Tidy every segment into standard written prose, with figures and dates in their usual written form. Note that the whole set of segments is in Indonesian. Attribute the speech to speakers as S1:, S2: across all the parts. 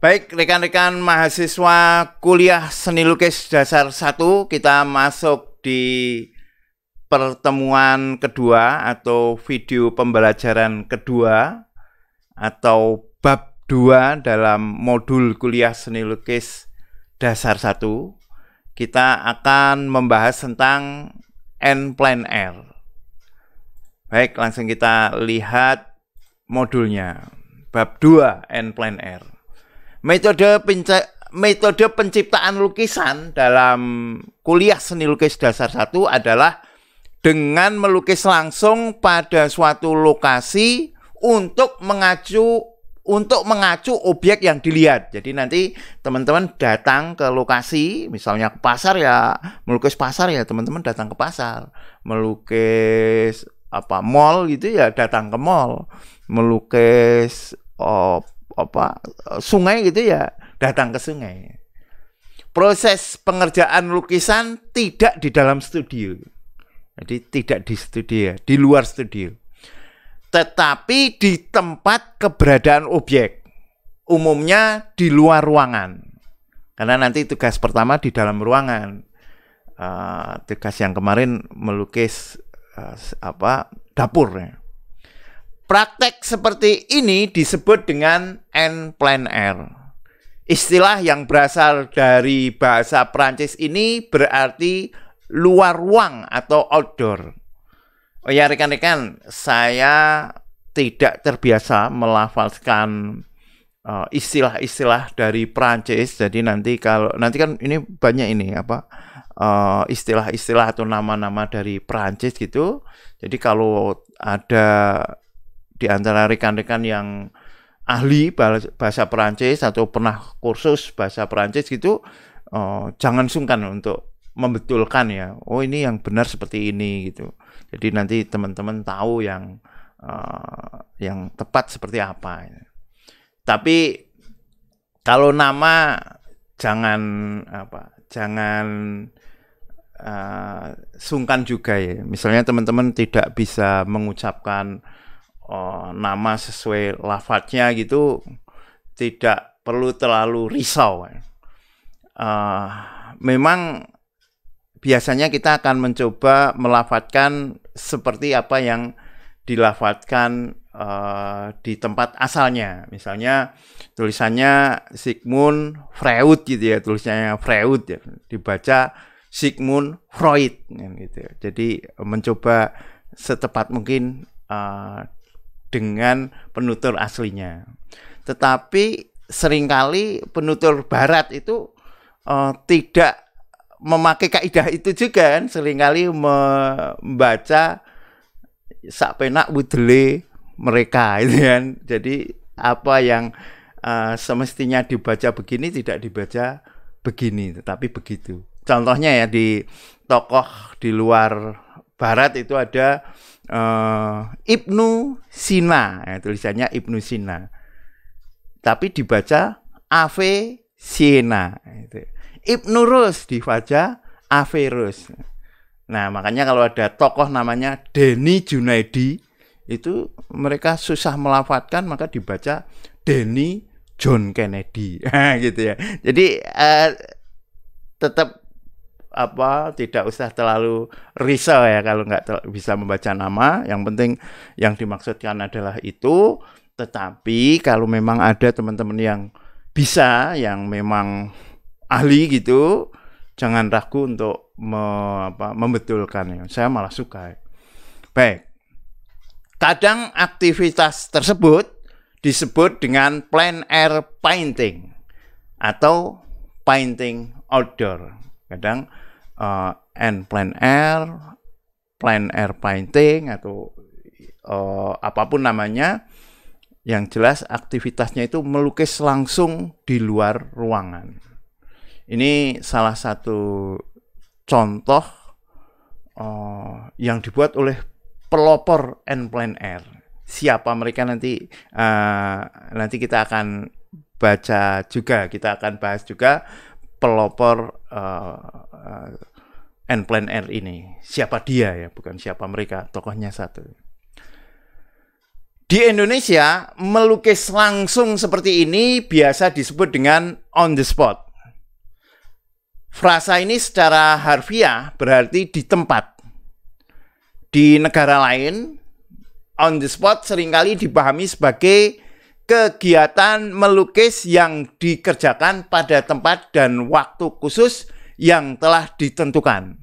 S1: Baik, rekan-rekan mahasiswa kuliah seni lukis dasar 1, kita masuk di pertemuan kedua atau video pembelajaran kedua atau bab 2 dalam modul kuliah seni lukis dasar 1. Kita akan membahas tentang N-Plein Air. Baik, langsung kita lihat modulnya. Bab 2 N-Plein Air. Metode penciptaan lukisan dalam kuliah seni lukis dasar 1 adalah dengan melukis langsung pada suatu lokasi untuk mengacu objek yang dilihat. Jadi nanti teman-teman datang ke lokasi, misalnya ke pasar ya, melukis pasar ya teman-teman datang ke pasar. Melukis mall gitu ya datang ke mall. Melukis sungai gitu ya datang ke sungai. Proses pengerjaan lukisan tidak di dalam studio, jadi tidak di studio, di luar studio, tetapi di tempat keberadaan objek, umumnya di luar ruangan, karena nanti tugas pertama di dalam ruangan. Tugas yang kemarin melukis dapur. Praktek seperti ini disebut dengan N-Plein Air. Istilah yang berasal dari bahasa Prancis ini berarti luar ruang atau outdoor. Oh ya rekan-rekan, saya tidak terbiasa melafalkan istilah-istilah dari Prancis. Jadi nanti kan ini banyak ini istilah-istilah atau nama-nama dari Prancis gitu. Jadi kalau ada di antara rekan-rekan yang ahli bahasa Perancis atau pernah kursus bahasa Perancis gitu, jangan sungkan untuk membetulkan ya. Oh ini yang benar seperti ini gitu. Jadi nanti teman-teman tahu yang tepat seperti apa. Tapi kalau nama jangan sungkan juga ya. Misalnya teman-teman tidak bisa mengucapkan nama sesuai lafadznya gitu, tidak perlu terlalu risau. Memang biasanya kita akan mencoba melafadzkan seperti apa yang dilafadzkan di tempat asalnya. Misalnya tulisannya Sigmund Freud gitu ya, tulisannya Freud ya, dibaca Sigmund Freud gitu. Jadi mencoba setepat mungkin dengan penutur aslinya. Tetapi seringkali penutur barat itu tidak memakai kaidah itu juga kan, seringkali membaca sak penak wudele mereka itu kan. Jadi apa yang semestinya dibaca begini tidak dibaca begini, tetapi begitu. Contohnya ya di tokoh di luar barat itu ada Ibnu Sina, tulisannya Ibnu Sina, tapi dibaca Avicenna. Ibnu Rus dibaca Averroes. Nah makanya kalau ada tokoh namanya Denny Junaidi, itu mereka susah melafadzkan maka dibaca Denny John Kennedy gitu ya. Jadi tetap tidak usah terlalu risau ya kalau nggak bisa membaca nama. Yang penting yang dimaksudkan adalah itu. Tetapi kalau memang ada teman-teman yang bisa, yang memang ahli gitu, jangan ragu untuk membetulkan ya. Saya malah suka. Baik. Kadang aktivitas tersebut disebut dengan plein air painting atau painting outdoor. Kadang N-Plein Air painting atau apapun namanya, yang jelas aktivitasnya itu melukis langsung di luar ruangan. Ini salah satu contoh yang dibuat oleh pelopor N-Plein Air. Siapa mereka nanti kita akan baca juga, kita akan bahas juga pelopor N-Plein Air ini. Siapa dia ya, bukan siapa mereka, tokohnya satu. Di Indonesia, melukis langsung seperti ini biasa disebut dengan on the spot. Frasa ini secara harfiah berarti di tempat. Di negara lain, on the spot seringkali dipahami sebagai kegiatan melukis yang dikerjakan pada tempat dan waktu khusus yang telah ditentukan.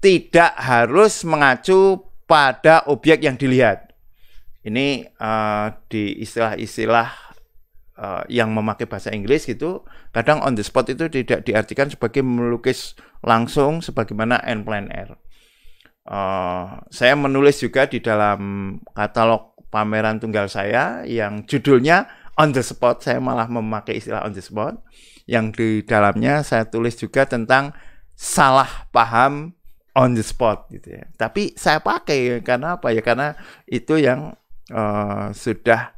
S1: Tidak harus mengacu pada objek yang dilihat. Ini di istilah-istilah yang memakai bahasa Inggris gitu, kadang on the spot itu tidak diartikan sebagai melukis langsung sebagaimana en plein air. Saya menulis juga di dalam katalog pameran tunggal saya yang judulnya on the spot. Saya malah memakai istilah on the spot, yang di dalamnya saya tulis juga tentang salah paham on the spot gitu ya. Tapi saya pakai karena apa ya? Karena itu yang sudah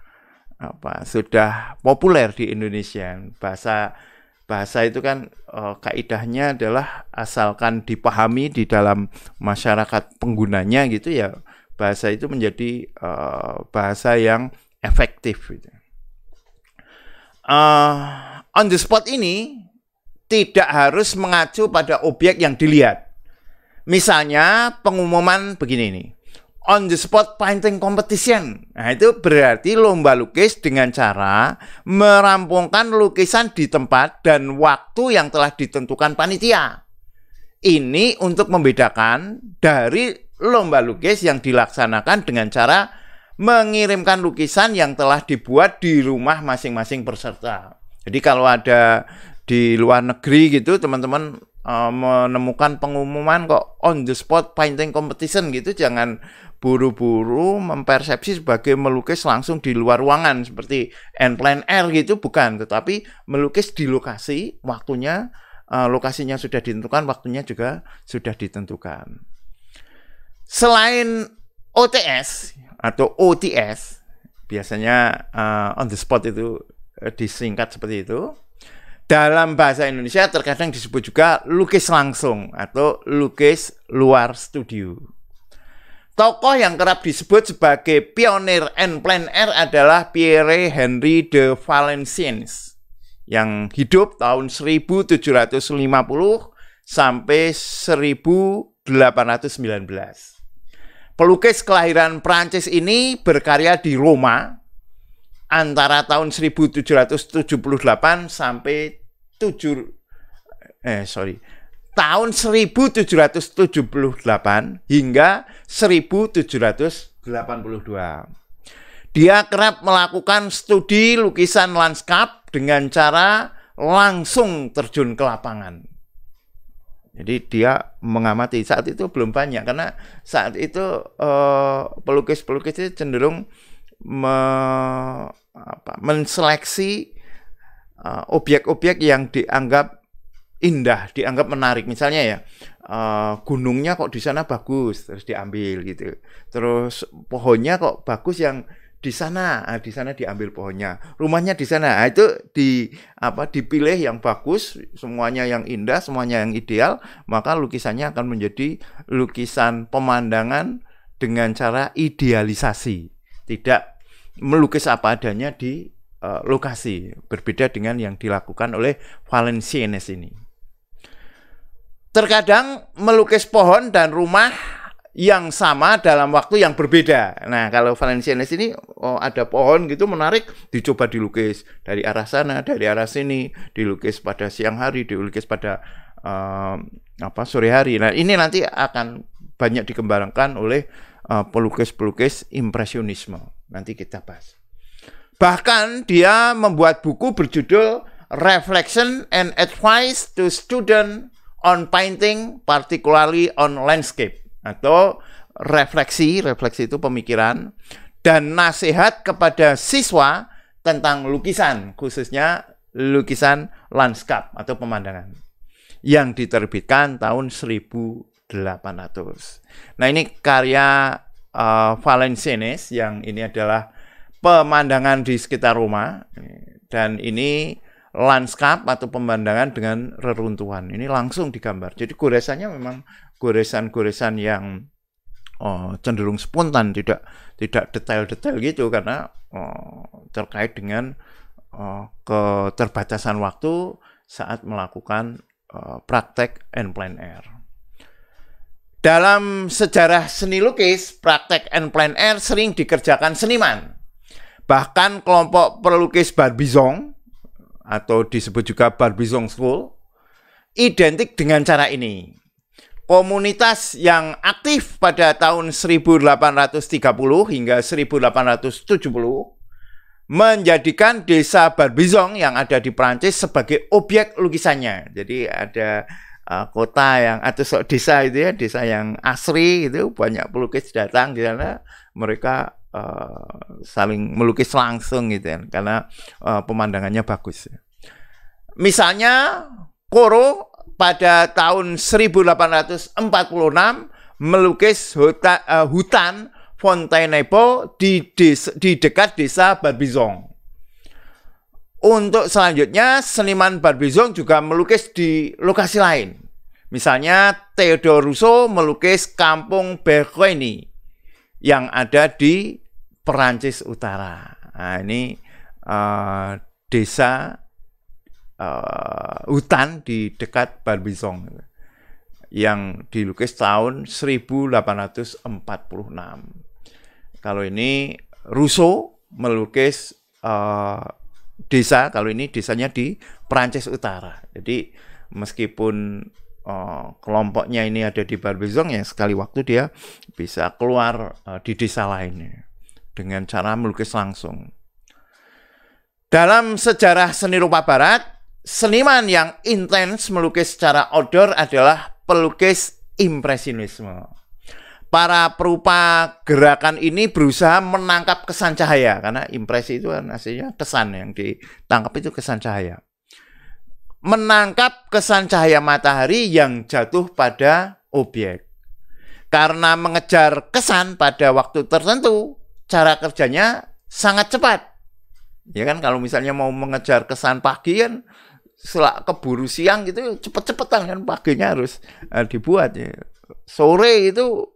S1: populer di Indonesia. Bahasa itu kan kaidahnya adalah asalkan dipahami di dalam masyarakat penggunanya gitu ya, bahasa itu menjadi bahasa yang efektif gitu. On the spot ini tidak harus mengacu pada objek yang dilihat. Misalnya pengumuman begini nih, on the spot painting competition. Nah, itu berarti lomba lukis dengan cara merampungkan lukisan di tempat dan waktu yang telah ditentukan panitia. Ini untuk membedakan dari lomba lukis yang dilaksanakan dengan cara mengirimkan lukisan yang telah dibuat di rumah masing-masing peserta. Jadi kalau ada di luar negeri gitu, teman-teman menemukan pengumuman kok on the spot painting competition gitu, jangan buru-buru mempersepsi sebagai melukis langsung di luar ruangan seperti en plein air gitu, bukan, tetapi melukis di lokasi, waktunya lokasinya sudah ditentukan, waktunya juga sudah ditentukan. Selain OTS atau OTS, biasanya on the spot itu disingkat seperti itu. Dalam bahasa Indonesia terkadang disebut juga lukis langsung atau lukis luar studio. Tokoh yang kerap disebut sebagai pionir en plein air adalah Pierre Henry de Valenciennes yang hidup tahun 1750 sampai 1819. Pelukis kelahiran Prancis ini berkarya di Roma antara tahun 1778 sampai tahun 1778 hingga 1782. Dia kerap melakukan studi lukisan lanskap dengan cara langsung terjun ke lapangan. Jadi dia mengamati. Saat itu belum banyak, karena saat itu pelukis-pelukis itu cenderung menseleksi objek-objek yang dianggap indah, dianggap menarik. Misalnya ya, gunungnya kok di sana bagus, terus diambil gitu. Terus pohonnya kok bagus yang di sana diambil pohonnya. Rumahnya di sana, itu dipilih yang bagus, semuanya yang indah, semuanya yang ideal, maka lukisannya akan menjadi lukisan pemandangan dengan cara idealisasi. Tidak melukis apa adanya di lokasi, berbeda dengan yang dilakukan oleh Valenciennes ini. Terkadang melukis pohon dan rumah yang sama dalam waktu yang berbeda. Nah, kalau Valenciennes ini ada pohon gitu menarik, dicoba dilukis dari arah sana, dari arah sini, dilukis pada siang hari, dilukis pada sore hari. Nah, ini nanti akan banyak dikembangkan oleh pelukis-pelukis impresionisme. Nanti kita bahas. Bahkan dia membuat buku berjudul Reflection and Advice to Students on Painting, particularly on Landscape, atau refleksi itu pemikiran, dan nasihat kepada siswa tentang lukisan, khususnya lukisan lanskap atau pemandangan, yang diterbitkan tahun 1800. Nah, ini karya Valenciennes, yang ini adalah pemandangan di sekitar Roma, dan ini lanskap atau pemandangan dengan reruntuhan. Ini langsung digambar. Jadi goresannya memang goresan-goresan yang cenderung spontan, tidak detail-detail gitu, karena terkait dengan keterbatasan waktu saat melakukan praktek en plein air. Dalam sejarah seni lukis, praktek en plein air sering dikerjakan seniman. Bahkan kelompok pelukis Barbizon, atau disebut juga Barbizon School, identik dengan cara ini. Komunitas yang aktif pada tahun 1830 hingga 1870 menjadikan desa Barbizon yang ada di Prancis sebagai objek lukisannya. Jadi ada kota yang atau desa itu ya, desa yang asri itu, banyak pelukis datang di sana, mereka saling melukis langsung gitu ya, karena pemandangannya bagus. Misalnya Corot pada tahun 1846 melukis hutan Fontainebleau di dekat desa Barbizon. Untuk selanjutnya, seniman Barbizon juga melukis di lokasi lain. Misalnya Theodore Rousseau melukis kampung Berqueny yang ada di Perancis Utara. Nah, ini desa hutan di dekat Barbizon yang dilukis tahun 1846. Kalau ini Rousseau melukis desa, kalau ini desanya di Perancis Utara. Jadi meskipun kelompoknya ini ada di Barbizon, ya sekali waktu dia bisa keluar di desa lainnya dengan cara melukis langsung. Dalam sejarah seni rupa barat, seniman yang intens melukis secara outdoor adalah pelukis impresionisme. Para perupa gerakan ini berusaha menangkap kesan cahaya, karena impresi itu kan aslinya kesan, yang ditangkap itu kesan cahaya. Menangkap kesan cahaya matahari yang jatuh pada objek. Karena mengejar kesan pada waktu tertentu, cara kerjanya sangat cepat. Ya kan, kalau misalnya mau mengejar kesan pagi kan keburu siang gitu, cepet-cepetan kan, paginya harus dibuat ya. Sore itu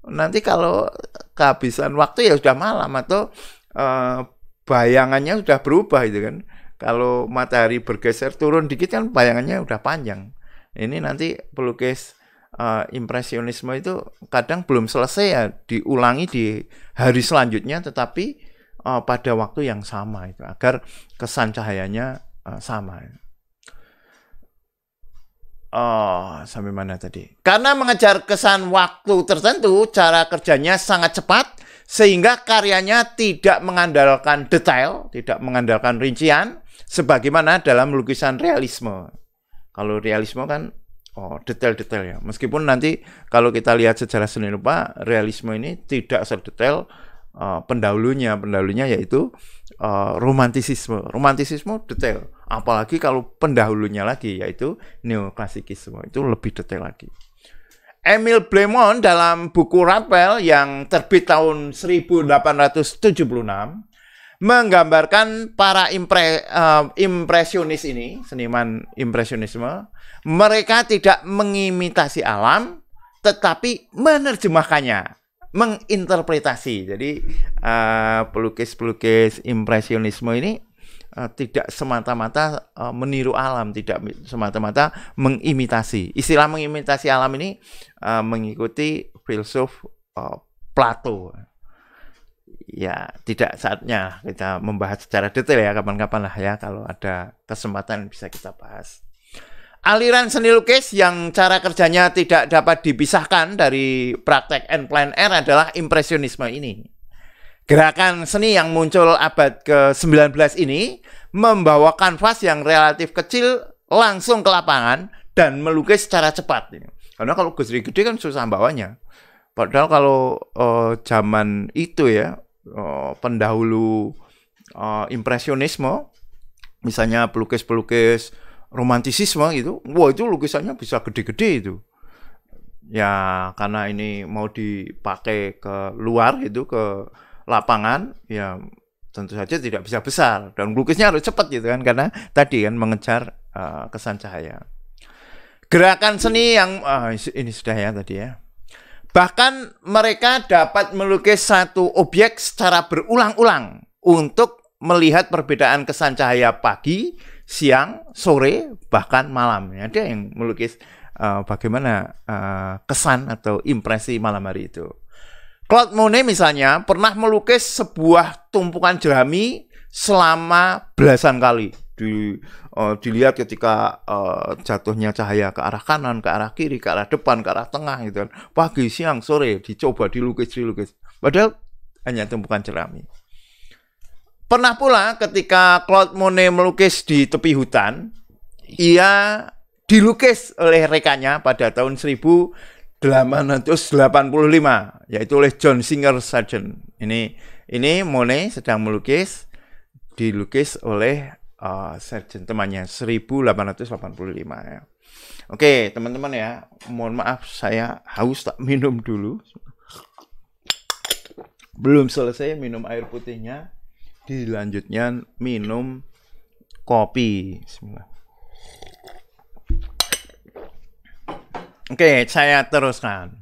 S1: nanti kalau kehabisan waktu ya sudah malam, atau bayangannya sudah berubah itu kan. Kalau matahari bergeser turun dikit kan bayangannya udah panjang. Ini nanti pelukis impresionisme itu kadang belum selesai ya, diulangi di hari selanjutnya, tetapi pada waktu yang sama itu, agar kesan cahayanya sama. Sampai mana tadi? Karena mengejar kesan waktu tertentu, cara kerjanya sangat cepat, sehingga karyanya tidak mengandalkan detail, tidak mengandalkan rincian, sebagaimana dalam lukisan realisme. Kalau realisme kan detail-detail ya. Meskipun nanti kalau kita lihat sejarah seni rupa, realisme ini tidak sedetail pendahulunya yaitu romantisisme. Romantisisme detail, apalagi kalau pendahulunya lagi yaitu neoklasikisme, itu lebih detail lagi. Emile Blemont dalam buku Rappel yang terbit tahun 1876 menggambarkan para impresionis ini, seniman impresionisme. Mereka tidak mengimitasi alam, tetapi menerjemahkannya, menginterpretasi. Jadi pelukis-pelukis impresionisme ini tidak semata-mata meniru alam, tidak semata-mata mengimitasi. Istilah mengimitasi alam ini mengikuti filsuf Plato. Ya, tidak saatnya kita membahas secara detail ya, kapan-kapan lah ya, kalau ada kesempatan bisa kita bahas. Aliran seni lukis yang cara kerjanya tidak dapat dipisahkan dari praktek en plein air adalah impresionisme ini. Gerakan seni yang muncul abad ke-19 ini membawa kanvas yang relatif kecil langsung ke lapangan dan melukis secara cepat. Karena kalau gede-gede kan susah bawanya. Padahal kalau zaman itu ya, pendahulu impresionisme, misalnya pelukis-pelukis romantisisme gitu, wah itu lukisannya bisa gede-gede itu. Ya karena ini mau dipakai ke luar gitu, ke lapangan, ya tentu saja tidak bisa besar, dan lukisnya harus cepat gitu kan, karena tadi kan mengejar kesan cahaya. Gerakan seni yang ini sudah ya tadi ya. Bahkan mereka dapat melukis satu objek secara berulang-ulang untuk melihat perbedaan kesan cahaya pagi, siang, sore, bahkan malam. Ada yang melukis bagaimana kesan atau impresi malam hari itu. Claude Monet misalnya pernah melukis sebuah tumpukan jerami selama belasan kali. Dilihat ketika jatuhnya cahaya ke arah kanan, ke arah kiri, ke arah depan, ke arah tengah gitu kan. Pagi, siang, sore dicoba dilukis. Padahal hanya tumpukan jerami. Pernah pula ketika Claude Monet melukis di tepi hutan, ia dilukis oleh rekannya pada tahun 1885, yaitu oleh John Singer Sargent. Ini Monet sedang dilukis oleh Sargent temannya 1885 ya. Oke, teman-teman ya, mohon maaf saya haus, tak minum dulu. Belum selesai minum air putihnya, dilanjutnya minum kopi. Bismillah. Oke, saya teruskan.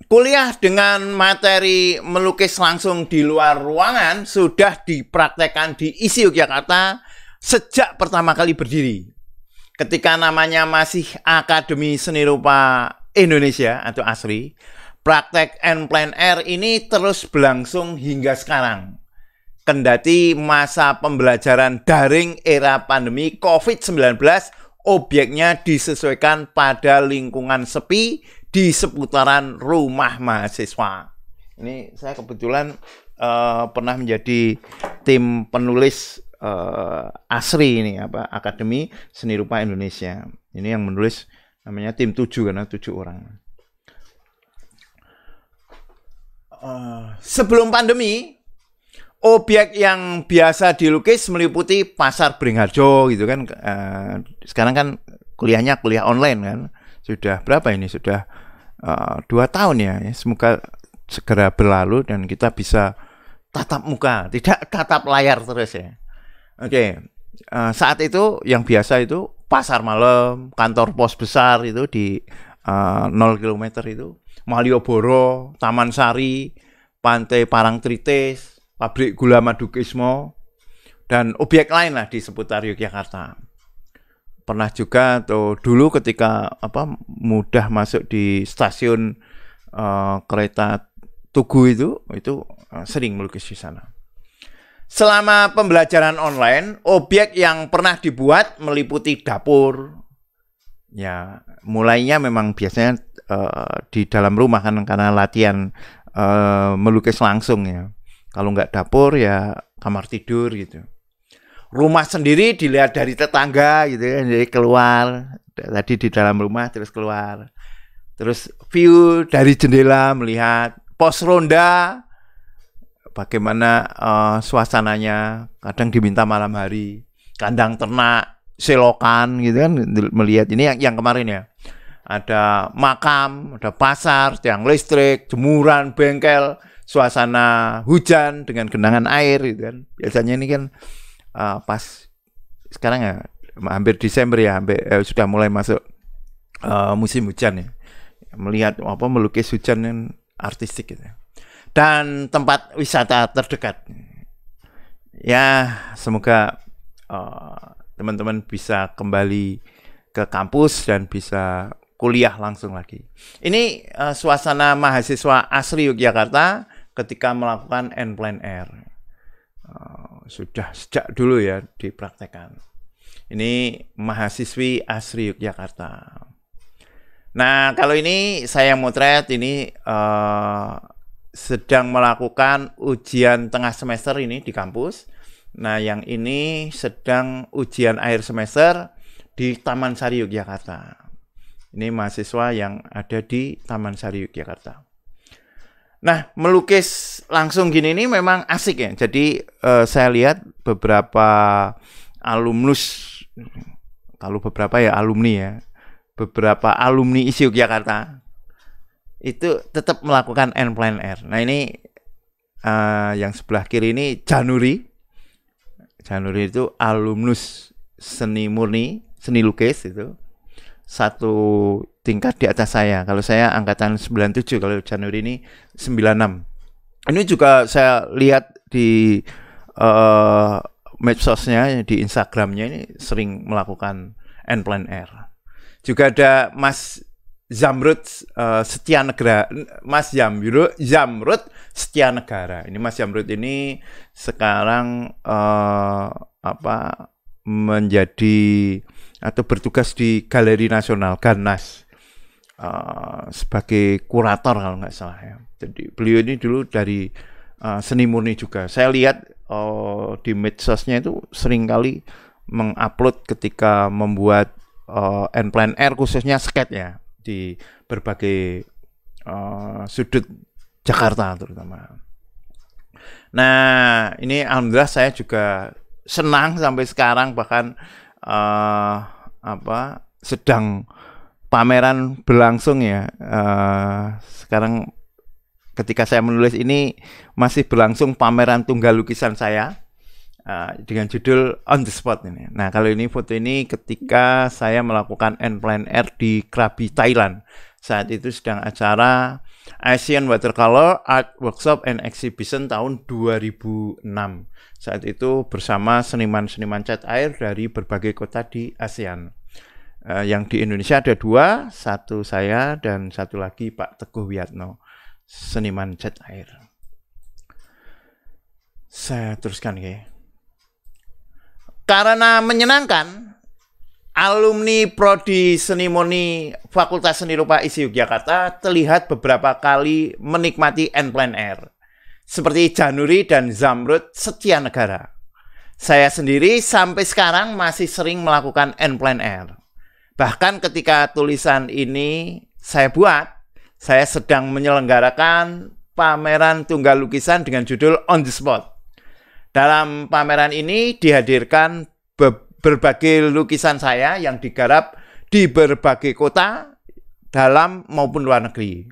S1: Kuliah dengan materi melukis langsung di luar ruangan sudah dipraktekkan di ISI Yogyakarta sejak pertama kali berdiri. Ketika namanya masih Akademi Seni Rupa Indonesia atau ASRI, praktek en plein air ini terus berlangsung hingga sekarang. Kendati masa pembelajaran daring era pandemi COVID-19, objeknya disesuaikan pada lingkungan sepi di seputaran rumah mahasiswa. Ini saya kebetulan pernah menjadi tim penulis ASRI ini, Akademi Seni Rupa Indonesia. Ini yang menulis namanya tim 7 karena 7 orang. Sebelum pandemi, objek yang biasa dilukis meliputi pasar Beringharjo gitu kan. Sekarang kan kuliah online kan. Sudah berapa ini? Sudah 2 tahun ya. Semoga segera berlalu dan kita bisa tatap muka, tidak tatap layar terus ya. Oke. Saat itu yang biasa itu pasar malam, kantor pos besar itu di 0 km itu, Malioboro, Taman Sari, Pantai Parangtritis, pabrik gula Madukismo, dan objek lain lah di seputar Yogyakarta. Pernah juga atau dulu ketika mudah masuk di stasiun kereta Tugu itu sering melukis di sana. Selama pembelajaran online, objek yang pernah dibuat meliputi dapur. Ya, mulainya memang biasanya di dalam rumah kan karena latihan melukis langsung ya. Kalau nggak dapur ya kamar tidur gitu. Rumah sendiri dilihat dari tetangga gitu ya, jadi keluar. Tadi di dalam rumah terus keluar. Terus view dari jendela melihat pos ronda, bagaimana suasananya, kadang diminta malam hari. Kandang ternak, selokan gitu kan, melihat ini yang kemarin ya. Ada makam, ada pasar, tiang listrik, jemuran, bengkel, suasana hujan dengan genangan air gitu kan. Biasanya ini kan pas sekarang ya hampir Desember ya, sudah mulai masuk musim hujan ya. Melihat melukis hujan yang artistik gitu. Dan tempat wisata terdekat. Ya, semoga teman-teman bisa kembali ke kampus dan bisa kuliah langsung lagi. Ini suasana mahasiswa ASRI Yogyakarta ketika melakukan en plein air. Sudah sejak dulu ya dipraktekkan. Ini mahasiswi ASRI Yogyakarta. Nah, kalau ini saya motret ini sedang melakukan ujian tengah semester ini di kampus. Nah, yang ini sedang ujian akhir semester di Taman Sari Yogyakarta. Ini mahasiswa yang ada di Taman Sari Yogyakarta. Nah, melukis langsung gini ini memang asik ya. Jadi saya lihat beberapa alumnus, kalau beberapa ya alumni ya, beberapa alumni ISI Yogyakarta itu tetap melakukan en plein air. Nah ini yang sebelah kiri ini Januri. Januri itu alumnus seni murni, seni lukis itu. satu tingkat di atas saya. Kalau saya angkatan 97, kalau Januari ini 96. Ini juga saya lihat di medsosnya, di Instagramnya ini sering melakukan N-Plan R. Juga ada Mas Zamrud Setianegara, Mas Zamrud Setianegara. Ini Mas Zamrud ini sekarang menjadi atau bertugas di Galeri Nasional Garnas sebagai kurator kalau nggak salah ya. Jadi beliau ini dulu dari seni murni juga. Saya lihat di medsosnya itu sering kali mengupload ketika membuat N-Plan R, khususnya skate ya, di berbagai sudut Jakarta terutama. Nah, ini alhamdulillah saya juga senang sampai sekarang, bahkan sedang pameran berlangsung ya. Sekarang ketika saya menulis ini masih berlangsung pameran tunggal lukisan saya dengan judul On the Spot ini. Nah, kalau ini foto ini ketika saya melakukan N-Plan R di Krabi, Thailand. Saat itu sedang acara Asian Watercolor Art Workshop and Exhibition tahun 2006. Saat itu bersama seniman-seniman cat air dari berbagai kota di ASEAN. Yang di Indonesia ada 2, satu saya dan satu lagi Pak Teguh Wiyatno, seniman cat air. Saya teruskan ya. Karena menyenangkan, alumni Prodi Seni Murni Fakultas Seni Rupa ISI Yogyakarta terlihat beberapa kali menikmati N-Plan R, seperti Januri dan Zamrud Setianegara. Saya sendiri sampai sekarang masih sering melakukan N-Plan R. Bahkan ketika tulisan ini saya buat, saya sedang menyelenggarakan pameran tunggal lukisan dengan judul On the Spot. Dalam pameran ini dihadirkan berbagai lukisan saya yang digarap di berbagai kota dalam maupun luar negeri.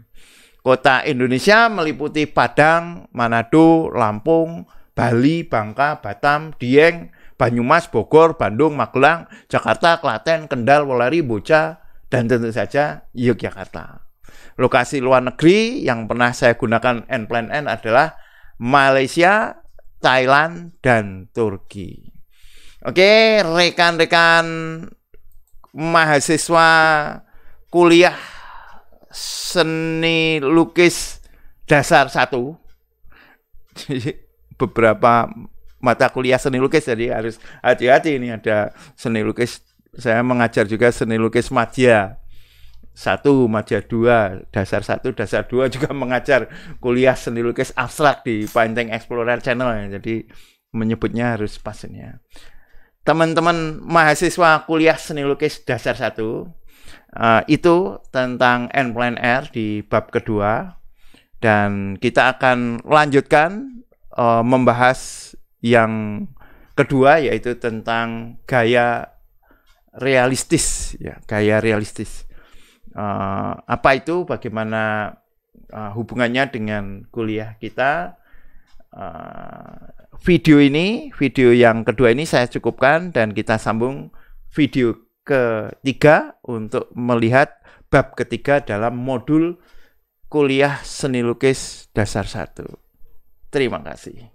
S1: Kota Indonesia meliputi Padang, Manado, Lampung, Bali, Bangka, Batam, Dieng, Banyumas, Bogor, Bandung, Magelang, Jakarta, Klaten, Kendal, Wolari, Boca, dan tentu saja Yogyakarta. Lokasi luar negeri yang pernah saya gunakan N-Plan R adalah Malaysia, Thailand, dan Turki. Oke, rekan-rekan mahasiswa kuliah seni lukis dasar 1. Beberapa mata kuliah seni lukis, jadi harus hati-hati. Ini ada seni lukis, saya mengajar juga seni lukis madya 1, madya 2, dasar 1, dasar 2, juga mengajar kuliah seni lukis abstrak di Painting Explorer Channel ya. Jadi menyebutnya harus pas ini ya. Teman-teman mahasiswa kuliah seni lukis dasar 1, itu tentang N-Plan R di bab kedua, dan kita akan lanjutkan membahas yang kedua, yaitu tentang gaya realistis ya, gaya realistis. Apa itu, bagaimana hubungannya dengan kuliah kita. Video yang kedua ini saya cukupkan, dan kita sambung video ketiga untuk melihat bab ketiga dalam modul kuliah seni lukis dasar 1. Terima kasih.